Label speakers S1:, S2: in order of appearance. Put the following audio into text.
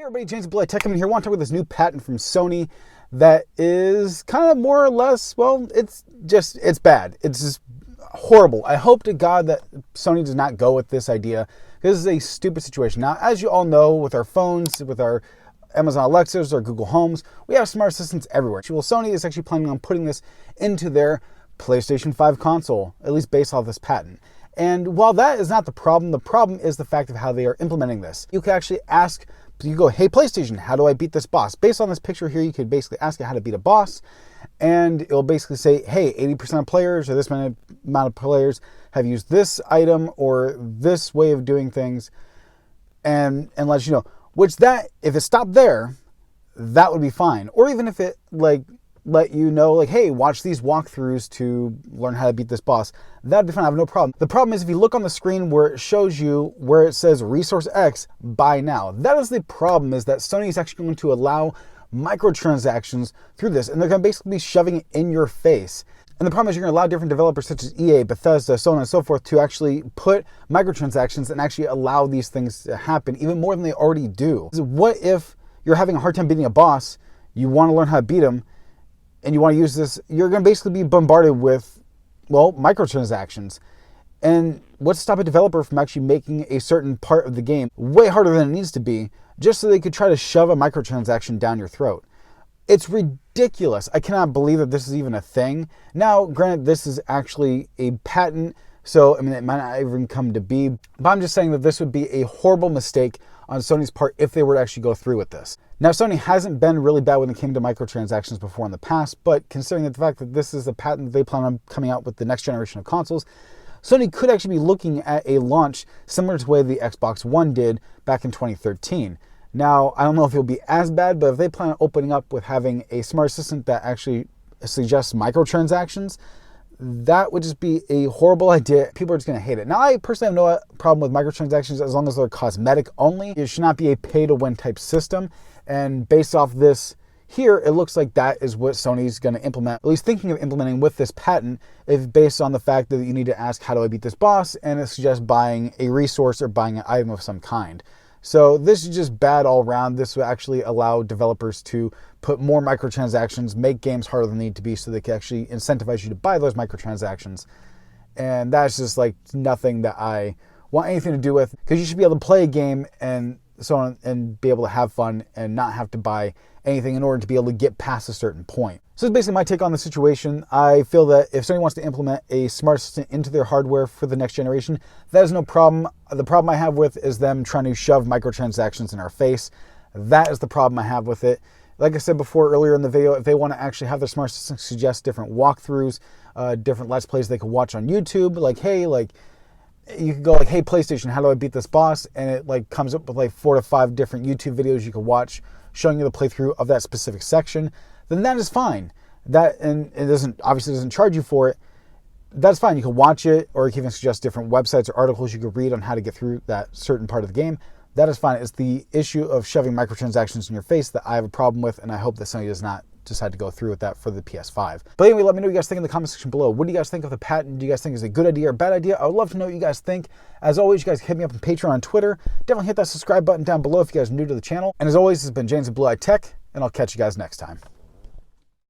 S1: everybody, James Blue Tech coming here. I want to talk about this new patent from Sony that is kind of more or less, well, it's bad. It's just horrible. I hope to God that Sony does not go with this idea. This is a stupid situation. Now, as you all know, with our phones, with our Amazon Alexas or Google Homes, we have smart assistants everywhere. Well, Sony is actually planning on putting this into their PlayStation 5 console, at least based off this patent. And while that is not the problem is the fact of how they are implementing this. You can actually ask, you go, hey PlayStation, how do I beat this boss? Based on this picture here, you could basically ask it how to beat a boss, and it'll basically say, hey, 80% of players or this amount of players have used this item or this way of doing things, and let you know. Which that, if it stopped there, that would be fine. Or even if it let you know, hey, watch these walkthroughs to learn how to beat this boss. That'd be fine, I have no problem. The problem is if you look on the screen where it shows you, where it says Resource X, buy now. That is the problem, is that Sony is actually going to allow microtransactions through this, and they're going to basically be shoving it in your face. And the problem is you're going to allow different developers such as EA, Bethesda, so on and so forth to actually put microtransactions and actually allow these things to happen even more than they already do. What if you're having a hard time beating a boss, you want to learn how to beat him, and you want to use this, you're going to basically be bombarded with, well, microtransactions. And what's to stop a developer from actually making a certain part of the game way harder than it needs to be, just so they could try to shove a microtransaction down your throat? It's ridiculous. I cannot believe that this is even a thing. Now, granted, this is actually a patent, so I mean, it might not even come to be, but I'm just saying that this would be a horrible mistake on Sony's part if they were to actually go through with this. Now, Sony hasn't been really bad when it came to microtransactions before in the past, but considering the fact that this is a patent that they plan on coming out with the next generation of consoles, Sony could actually be looking at a launch similar to the way the Xbox One did back in 2013. Now, I don't know if it'll be as bad, but if they plan on opening up with having a smart assistant that actually suggests microtransactions, that would just be a horrible idea. People are just going to hate it. Now, I personally have no problem with microtransactions as long as they're cosmetic only. It should not be a pay-to-win type system. And based off this here, it looks like that is what Sony's going to implement, at least thinking of implementing with this patent, is based on the fact that you need to ask, how do I beat this boss? And it suggests buying a resource or buying an item of some kind. So this is just bad all around. This will actually allow developers to put more microtransactions, make games harder than they need to be, so they can actually incentivize you to buy those microtransactions. And that's just nothing that I want anything to do with, because you should be able to play a game and so on and be able to have fun and not have to buy anything in order to be able to get past a certain point. So that's basically my take on the situation. I feel that if Sony wants to implement a smart assistant into their hardware for the next generation, that is no problem. The problem I have with is them trying to shove microtransactions in our face. That is the problem I have with it. Like I said before earlier in the video, if they want to actually have their smart assistant suggest different walkthroughs, different Let's Plays they could watch on YouTube, you could go hey PlayStation, how do I beat this boss? And it comes up with 4 to 5 different YouTube videos you could watch showing you the playthrough of that specific section. Then that is fine. And it obviously doesn't charge you for it. That's fine. You can watch it, or you can even suggest different websites or articles you could read on how to get through that certain part of the game. That is fine. It's the issue of shoving microtransactions in your face that I have a problem with, and I hope that Sony does not decide to go through with that for the PS5. But anyway, let me know what you guys think in the comment section below. What do you guys think of the patent? Do you guys think it's a good idea or bad idea? I would love to know what you guys think. As always, you guys hit me up on Patreon and Twitter. Definitely hit that subscribe button down below if you guys are new to the channel. And as always, this has been James of Blue Eye Tech, and I'll catch you guys next time.